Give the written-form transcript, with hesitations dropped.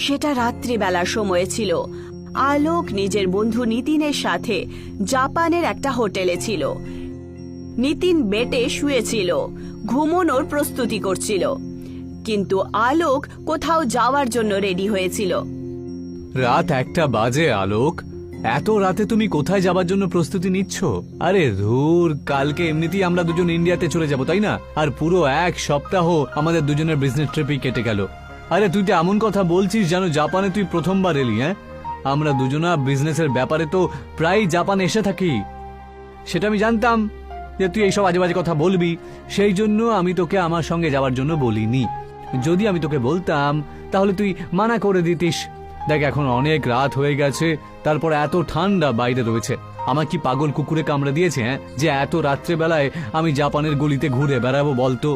সেটা রাত্রিবেলার সময় ছিল। আলোক নিজের বন্ধু নিতিনের সাথে জাপানের একটা হোটেলে ছিল। নিতিন বেডে শুয়েছিল, ঘুমানোর প্রস্তুতি করছিল, কিন্তু আলোক কোথাও যাওয়ার জন্য রেডি হয়েছিল। রাত 1টা বাজে। আলোক, এত রাতে তুমি কোথায় যাবার জন্য প্রস্তুতি নিচ্ছ? আরে ধুর, কালকে এমনিতেই আমরা দুজন ইন্ডিয়াতে চলে যাব, তাই না? আর পুরো 1 সপ্তাহ আমাদের দুজনের বিজনেস ট্রিপই কেটে গেল। আরে তুই তো এমন কথা বলছিস যেন জাপানে তুই প্রথমবার এলি। হ্যাঁ, আমরা দুজনা বিজনেসের ব্যাপারে তো প্রায় জাপান এসে থাকি। সেটা আমি জানতাম যে তুই এইসব আজে বাজে কথা বলবি, সেই জন্য আমি তোকে আমার সঙ্গে যাওয়ার জন্য বলিনি। যদি আমি তোকে বলতাম তাহলে তুই মানা করে দিতিস। দেখ, এখন অনেক রাত হয়ে গেছে, তারপর এত ঠান্ডা বাইরে রয়েছে। আমার কি পাগল কুকুরে কামড়ে দিয়েছে, হ্যাঁ, যে এত রাত্রেবেলায় আমি জাপানের গলিতে ঘুরে বেড়াবো বলতো?